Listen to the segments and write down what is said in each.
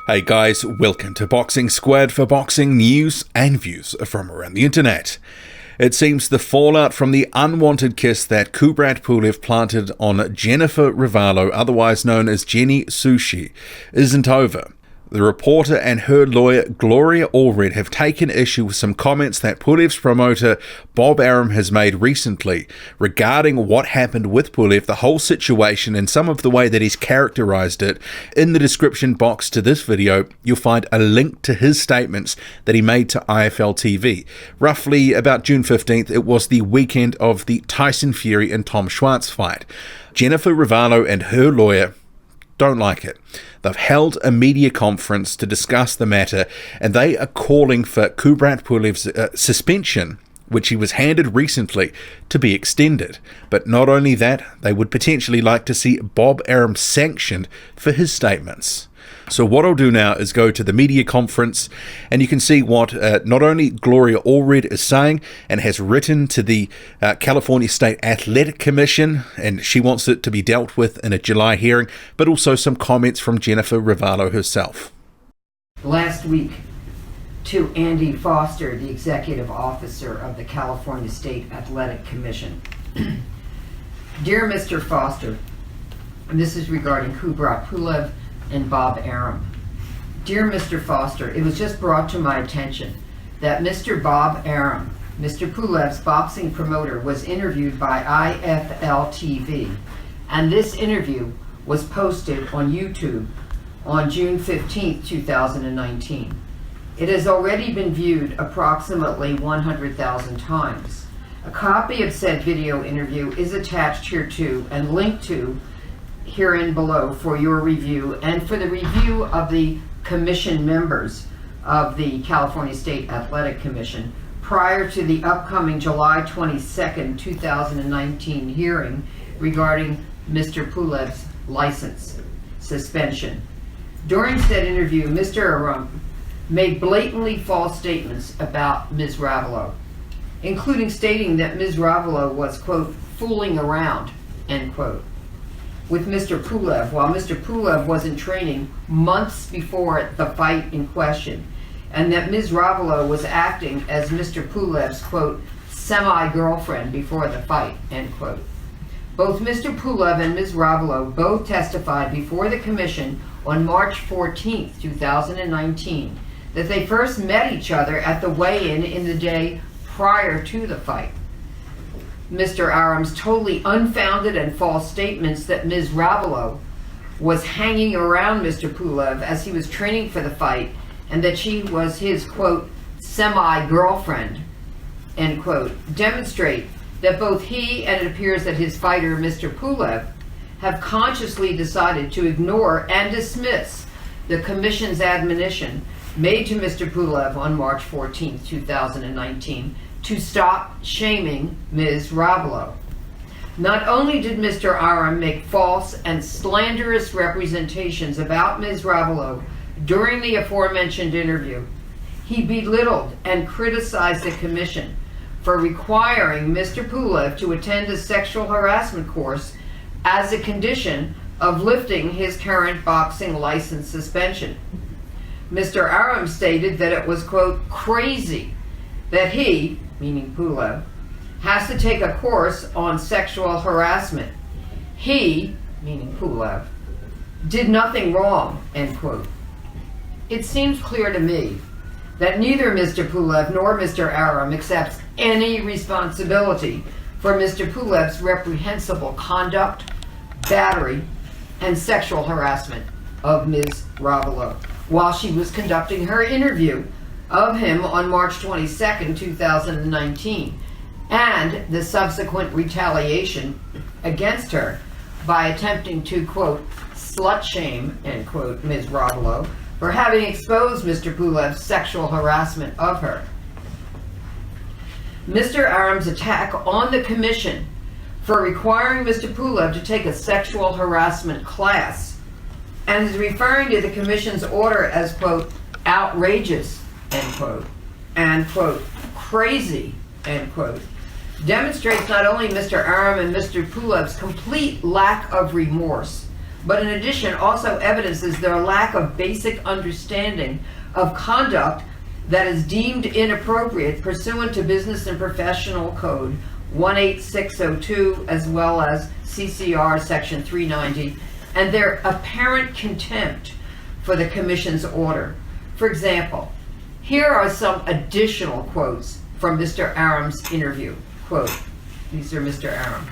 Hey guys, welcome to Boxing Squad for boxing news and views from around the internet. It seems the fallout from the unwanted kiss that Kubrat Pulev planted on Jennifer Ravalo, otherwise known as Jenny Sushe, isn't over. The reporter and her lawyer Gloria Allred have taken issue with some comments that Pulev's promoter Bob Arum has made recently regarding what happened with Pulev, the whole situation, and some of the way that he's characterized it. In the description box to this video, you'll find a link to his statements that he made to IFL TV. Roughly about June 15th, it was the weekend of the Tyson Fury and Tom Schwartz fight. Jennifer Ravalo and her lawyer don't like it. They've held a media conference to discuss the matter, and they are calling for Kubrat Pulev's suspension, which he was handed recently, to be extended. But not only that, they would potentially like to see Bob Arum sanctioned for his statements. So what I'll do now is go to the media conference, and you can see what not only Gloria Allred is saying and has written to the California State Athletic Commission, and she wants it to be dealt with in a July hearing, but also some comments from Jennifer Ravalo herself. Last week, to Andy Foster, the executive officer of the California State Athletic Commission. Dear Mr. Foster, and this is regarding Kubrat Pulev and Bob Arum. Dear Mr. Foster, it was just brought to my attention that Mr. Bob Arum, Mr. Pulev's boxing promoter, was interviewed by IFL TV, and this interview was posted on YouTube on June 15, 2019. It has already been viewed approximately 100,000 times. A copy of said video interview is attached here to and linked to herein below for your review and for the review of the commission members of the California State Athletic Commission prior to the upcoming July 22nd, 2019 hearing regarding Mr. Pulev's license suspension. During said interview, Mr. Arum made blatantly false statements about Ms. Ravalo, including stating that Ms. Ravalo was, quote, fooling around, end quote, with Mr. Pulev, while Mr. Pulev was in training months before the fight in question, and that Ms. Ravalo was acting as Mr. Pulev's, quote, semi-girlfriend before the fight, end quote. Both Mr. Pulev and Ms. Ravalo both testified before the commission on March 14, 2019, that they first met each other at the weigh-in the day prior to the fight. Mr. Arum's totally unfounded and false statements that Ms. Ravalo was hanging around Mr. Pulev as he was training for the fight and that she was his, quote, semi-girlfriend, end quote, demonstrate that both he and it appears that his fighter, Mr. Pulev, have consciously decided to ignore and dismiss the commission's admonition made to Mr. Pulev on March 14, 2019, to stop shaming Ms. Ravalo. Not only did Mr. Arum make false and slanderous representations about Ms. Ravalo during the aforementioned interview, he belittled and criticized the commission for requiring Mr. Pulev to attend a sexual harassment course as a condition of lifting his current boxing license suspension. Mr. Arum stated that it was, quote, crazy that he, meaning Pulev, has to take a course on sexual harassment. He, meaning Pulev, did nothing wrong, end quote. It seems clear to me that neither Mr. Pulev nor Mr. Arum accepts any responsibility for Mr. Pulev's reprehensible conduct, battery, and sexual harassment of Ms. Ravalo while she was conducting her interview of him on March 22nd, 2019, and the subsequent retaliation against her by attempting to, quote, slut shame, end quote, Ms. Ravalo for having exposed Mr. Pulev's sexual harassment of her. Mr. Arum's attack on the commission for requiring Mr. Pulev to take a sexual harassment class and is referring to the commission's order as, quote, outrageous, end quote, and, quote, crazy, end quote, demonstrates not only Mr. Arum and Mr. Pulev's complete lack of remorse, but in addition also evidences their lack of basic understanding of conduct that is deemed inappropriate pursuant to Business and Professional Code 18602 as well as CCR Section 390, and their apparent contempt for the Commission's order. For example, here are some additional quotes from Mr. Arum's interview. Quote, these are Mr. Arum.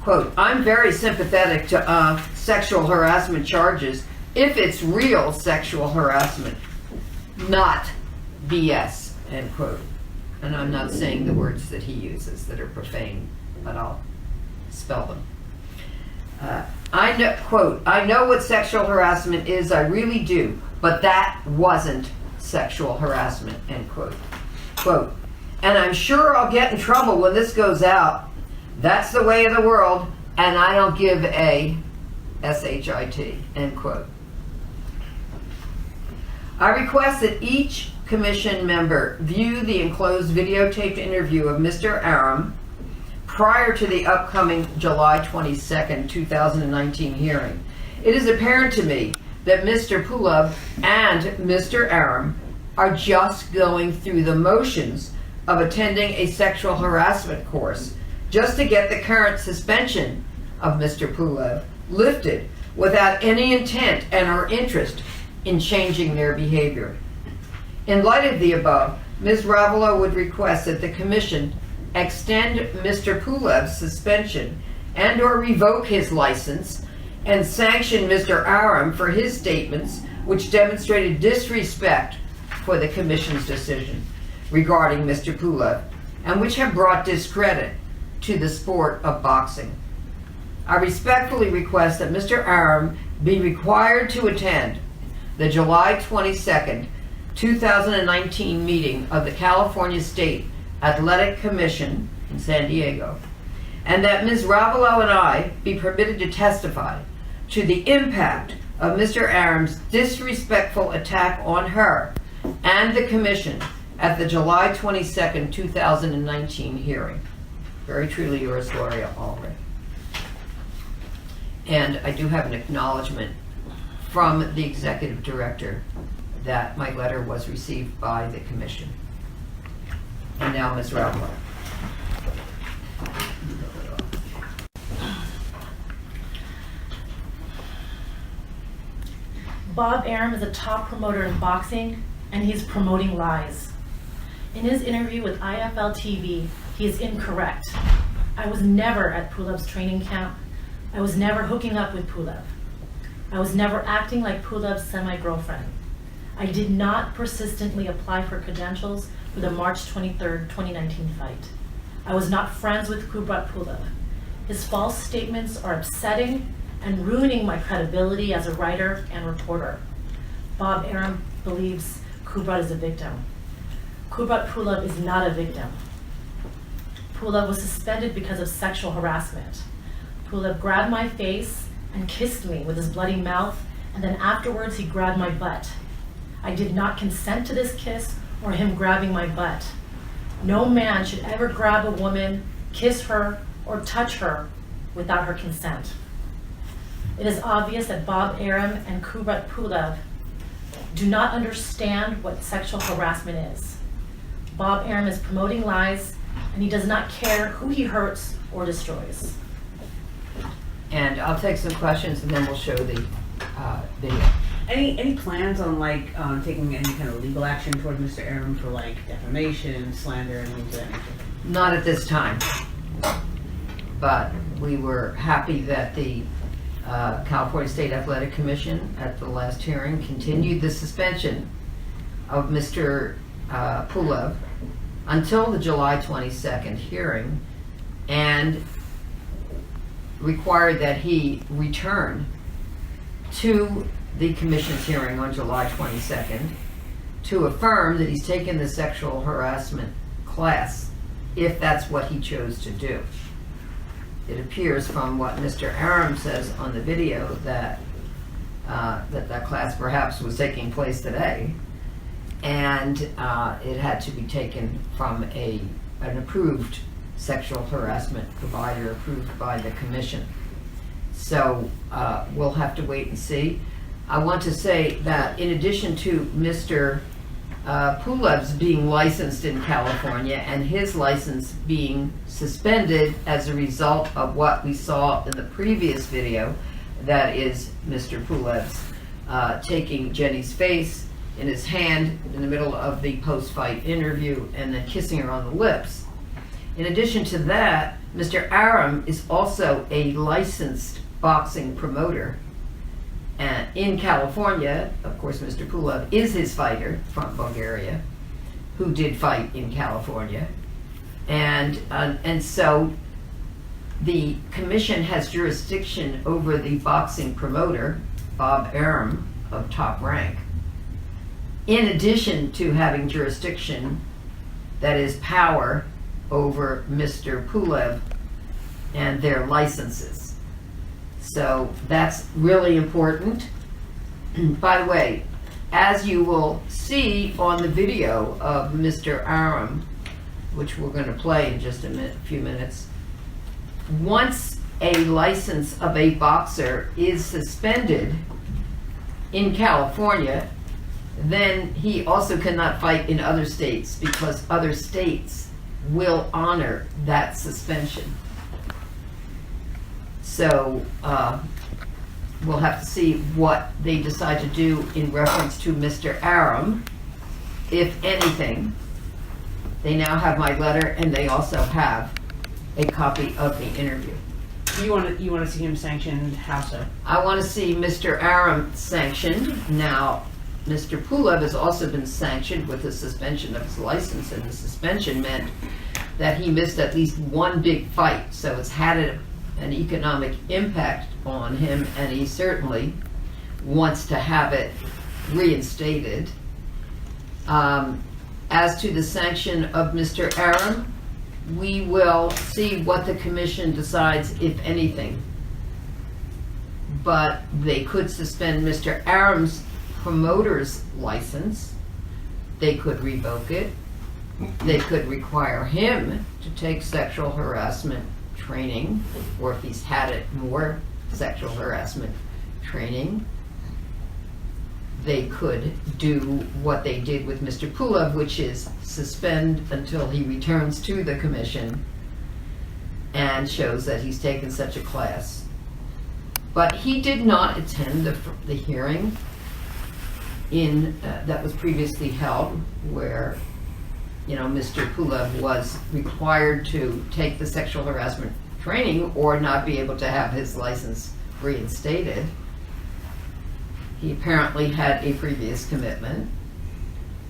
Quote, I'm very sympathetic to sexual harassment charges if it's real sexual harassment, not BS, end quote. And I'm not saying the words that he uses that are profane, but I'll spell them. I know, quote, I know what sexual harassment is, I really do, but that wasn't sexual harassment, end quote. Quote, and I'm sure I'll get in trouble when this goes out. That's the way of the world, and I don't give a SHIT, end quote. I request that each Commission member view the enclosed videotaped interview of Mr. Arum prior to the upcoming July 22nd, 2019 hearing. It is apparent to me that Mr. Pulev and Mr. Arum are just going through the motions of attending a sexual harassment course just to get the current suspension of Mr. Pulev lifted without any intent and or interest in changing their behavior. In light of the above, Ms. Ravalo would request that the Commission extend Mr. Pulev's suspension and or revoke his license and sanction Mr. Arum for his statements which demonstrated disrespect for the Commission's decision regarding Mr. Pulev and which have brought discredit to the sport of boxing. I respectfully request that Mr. Arum be required to attend the July 22nd, 2019 meeting of the California State Athletic Commission in San Diego, and that Ms. Ravalo and I be permitted to testify to the impact of Mr. Arum's disrespectful attack on her and the Commission at the July 22nd, 2019 hearing. Very truly yours, Gloria Allred. And I do have an acknowledgement from the Executive Director that my letter was received by the Commission. And now Ms. Ravalo. Bob Arum is a top promoter in boxing, and he's promoting lies. In his interview with IFL TV, he is incorrect. I was never at Pulev's training camp. I was never hooking up with Pulev. I was never acting like Pulev's semi-girlfriend. I did not persistently apply for credentials for the March 23rd, 2019 fight. I was not friends with Kubrat Pulev. His false statements are upsetting and ruining my credibility as a writer and reporter. Bob Arum believes Kubrat is a victim. Kubrat Pulev is not a victim. Pulev was suspended because of sexual harassment. Pulev grabbed my face and kissed me with his bloody mouth, and then afterwards he grabbed my butt. I did not consent to this kiss or him grabbing my butt. No man should ever grab a woman, kiss her, or touch her without her consent. It is obvious that Bob Arum and Kubrat Pulev do not understand what sexual harassment is. Bob Arum is promoting lies, and he does not care who he hurts or destroys. And I'll take some questions and then we'll show the video. Any plans on taking any kind of legal action toward Mr. Arum for defamation, slander, and things of that nature? Not at this time, but we were happy that the California State Athletic Commission at the last hearing continued the suspension of Mr. Pulev until the July 22nd hearing and required that he return to the Commission's hearing on July 22nd to affirm that he's taken the sexual harassment class if that's what he chose to do. It appears from what Mr. Arum says on the video that that class perhaps was taking place today, and it had to be taken from an approved sexual harassment provider approved by the Commission. So we'll have to wait and see. I want to say that in addition to Mr. Pulev's being licensed in California and his license being suspended as a result of what we saw in the previous video, that is Mr. Pulev's taking Jenny's face in his hand in the middle of the post-fight interview and then kissing her on the lips. In addition to that, Mr. Arum is also a licensed boxing promoter in California. Of course, Mr. Pulev is his fighter from Bulgaria, who did fight in California. And so the commission has jurisdiction over the boxing promoter, Bob Arum, of Top Rank, in addition to having jurisdiction, that is power, over Mr. Pulev and their licenses. So that's really important. By the way, as you will see on the video of Mr. Arum, which we're going to play in just a few minutes, once a license of a boxer is suspended in California, then he also cannot fight in other states because other states will honor that suspension. So we'll have to see what they decide to do in reference to Mr. Arum, if anything. They now have my letter, and they also have a copy of the interview. You want to see him sanctioned? How so? I want to see Mr. Arum sanctioned. Now, Mr. Pulev has also been sanctioned with the suspension of his license, and the suspension meant that he missed at least one big fight, so it's had an economic impact on him, and he certainly wants to have it reinstated. As to the sanction of Mr. Arum, we will see what the commission decides, if anything. But they could suspend Mr. Arum's promoter's license. They could revoke it. They could require him to take sexual harassment training, or if he's had it, more sexual harassment training. They could do what they did with Mr. Pulev, which is suspend until he returns to the commission and shows that he's taken such a class. But he did not attend the hearing that was previously held, where Mr. Pulev was required to take the sexual harassment training or not be able to have his license reinstated. He apparently had a previous commitment.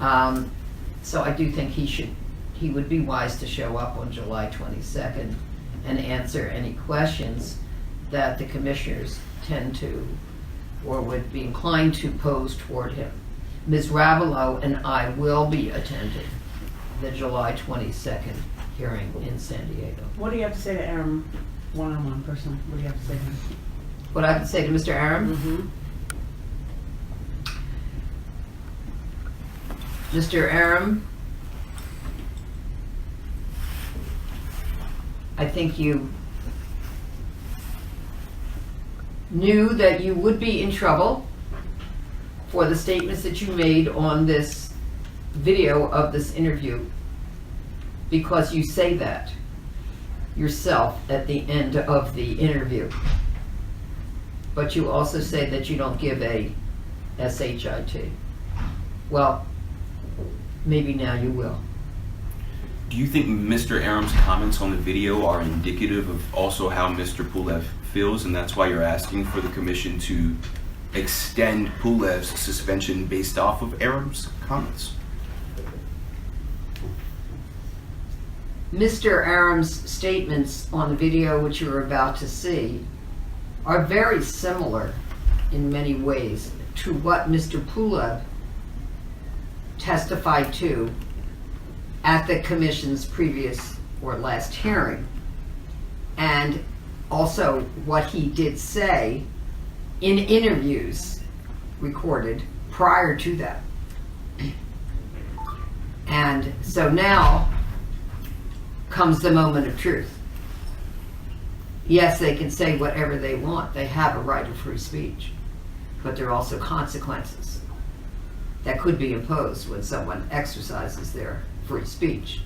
So I do think he would be wise to show up on July 22nd and answer any questions that the commissioners tend to or would be inclined to pose toward him. Ms. Ravalo and I will be attending the July 22nd hearing in San Diego. What do you have to say to Arum one-on-one personally? What do you have to say to him? What I have to say to Mr. Arum? Mm-hmm. Mr. Arum, I think you knew that you would be in trouble for the statements that you made on this video of this interview, because you say that yourself at the end of the interview. But you also say that you don't give a SHIT. Well, maybe now you will. Do you think Mr. Arum's comments on the video are indicative of also how Mr. Pulev feels, and that's why you're asking for the commission to extend Pulev's suspension based off of Arum's comments? Mr. Arum's statements on the video, which you're about to see, are very similar in many ways to what Mr. Pulev testified to at the commission's previous or last hearing, and also what he did say in interviews recorded prior to that. And so now comes the moment of truth. yes, they can say whatever they want. They have a right of free speech. But there are also consequences that could be imposed when someone exercises their free speech.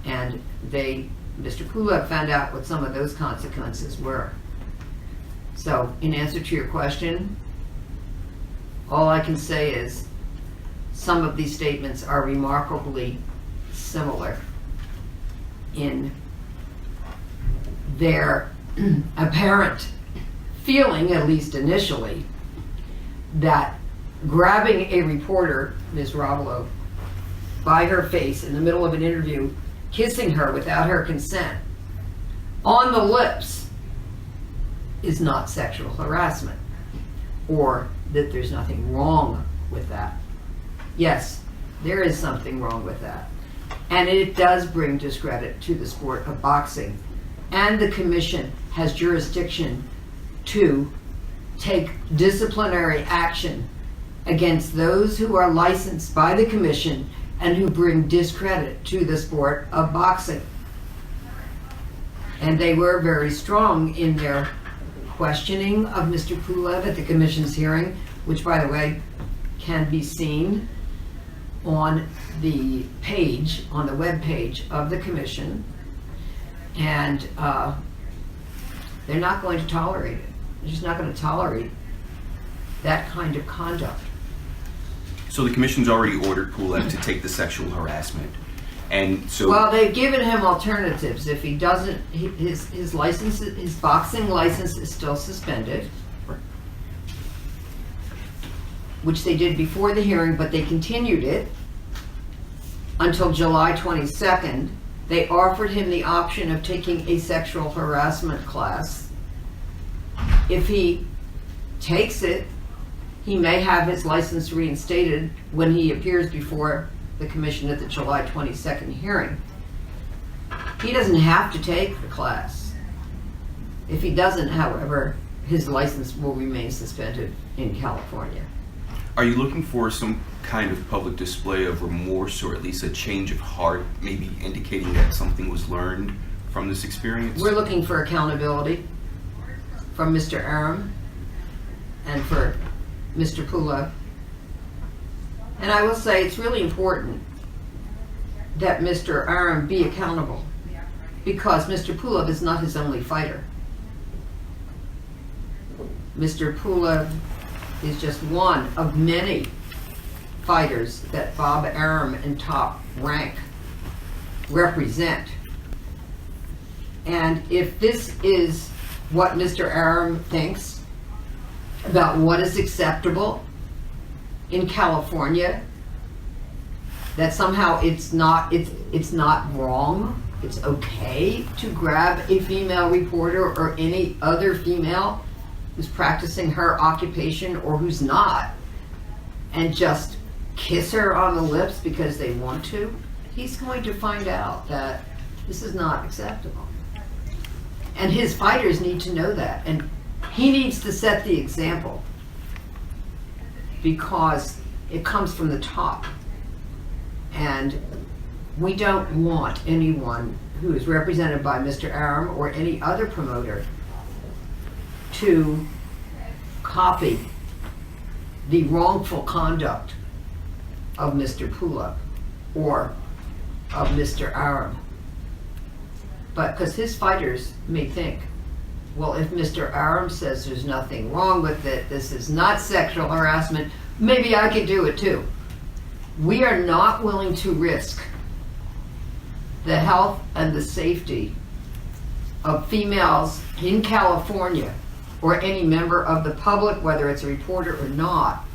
And Mr. Pulev found out what some of those consequences were. So, in answer to your question, all I can say is some of these statements are remarkably similar in their apparent feeling, at least initially, that grabbing a reporter, Ms. Ravalo, by her face in the middle of an interview, kissing her without her consent on the lips is not sexual harassment, or that there's nothing wrong with that. Yes, there is something wrong with that. And it does bring discredit to the sport of boxing. And the commission has jurisdiction to take disciplinary action against those who are licensed by the commission and who bring discredit to the sport of boxing. And they were very strong in their questioning of Mr. Pulev at the commission's hearing, which, by the way, can be seen on the page, on the web page of the commission. And they're not going to tolerate it. They're just not going to tolerate that kind of conduct. So the commission's already ordered Pulev to take the sexual harassment, and so. Well, they've given him alternatives. If he doesn't, his license, his boxing license is still suspended, which they did before the hearing, but they continued it until July 22nd. They offered him the option of taking a sexual harassment class. If he takes it, he may have his license reinstated when he appears before the commission at the July 22nd hearing. He doesn't have to take the class. If he doesn't, however, his license will remain suspended in California. Are you looking for some kind of public display of remorse, or at least a change of heart, maybe indicating that something was learned from this experience? We're looking for accountability from Mr. Arum and for Mr. Pulev. And I will say it's really important that Mr. Arum be accountable, because Mr. Pulev is not his only fighter. Mr. Pulev is just one of many fighters that Bob Arum and Top Rank represent. And if this is what Mr. Arum thinks about what is acceptable in California, that somehow it's not wrong, it's okay to grab a female reporter or any other female who's practicing her occupation or who's not, and just kiss her on the lips because they want to, he's going to find out that this is not acceptable. And his fighters need to know that, and he needs to set the example, because it comes from the top. And we don't want anyone who is represented by Mr. Arum or any other promoter to copy the wrongful conduct of Mr. Pulev or of Mr. Arum. But because his fighters may think, well, if Mr. Arum says there's nothing wrong with it, this is not sexual harassment, maybe I could do it too. We are not willing to risk the health and the safety of females in California or any member of the public, whether it's a reporter or not,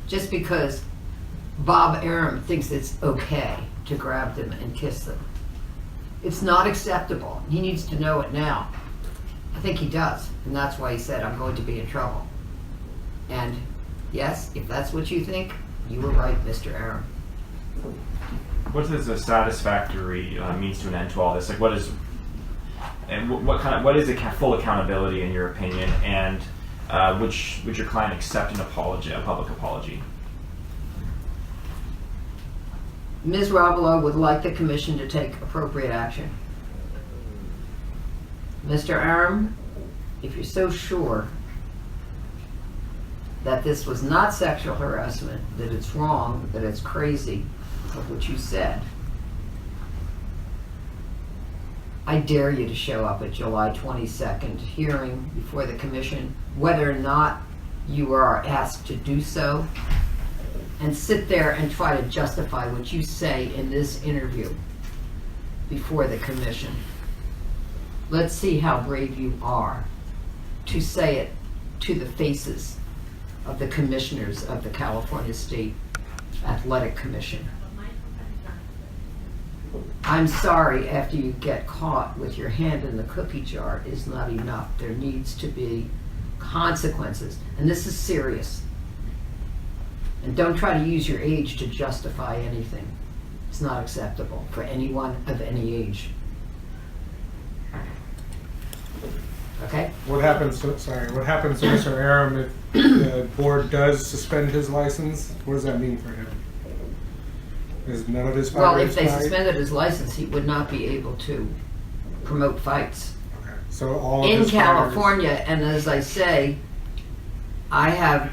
just because Bob Arum thinks it's okay to grab them and kiss them. It's not acceptable. He needs to know it now. I think he does, and that's why he said, I'm going to be in trouble. And yes, if that's what you think, you were right, Mr. Arum. What does a satisfactory means to an end to all this? Like, what is the full accountability in your opinion, and would your client accept an apology, a public apology? Ms. Ravalo would like the commission to take appropriate action. Mr. Arum, if you're so sure that this was not sexual harassment, that it's wrong, that it's crazy, of what you said, I dare you to show up at July 22nd hearing before the commission, whether or not you are asked to do so, and sit there and try to justify what you say in this interview before the commission. Let's see how brave you are to say it to the faces of the commissioners of the California State Athletic Commission. I'm sorry, after you get caught with your hand in the cookie jar is not enough. There needs to be consequences, and this is serious. And don't try to use your age to justify anything. It's not acceptable for anyone of any age. Okay? What happens to Mr. Arum if the board does suspend his license? What does that mean for him? Is none of his Well, fighters if they fight? suspended his license, he would not be able to promote fights. Okay. So all of In his fighters- California, and as I say, I have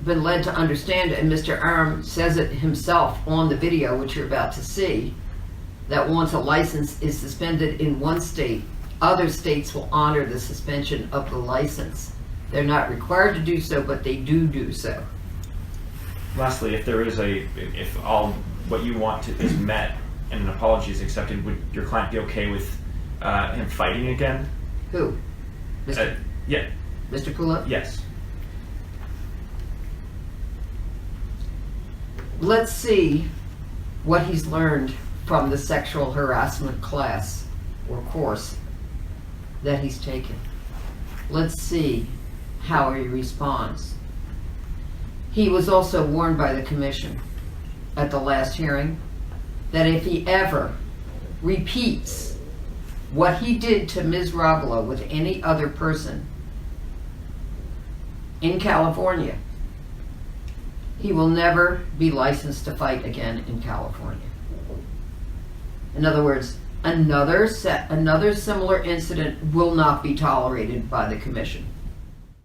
been led to understand, and Mr. Arum says it himself on the video, which you're about to see, that once a license is suspended in one state, other states will honor the suspension of the license. They're not required to do so, but they do so. Lastly, if all what you want is met and an apology is accepted, would your client be okay with him fighting again? Who? Mr. Yeah. Mr. Pulev? Yes. Let's see what he's learned from the sexual harassment class or course that he's taken. Let's see how he responds. He was also warned by the commission at the last hearing that if he ever repeats what he did to Ms. Ravalo with any other person in California, he will never be licensed to fight again in California. In other words, another similar incident will not be tolerated by the commission.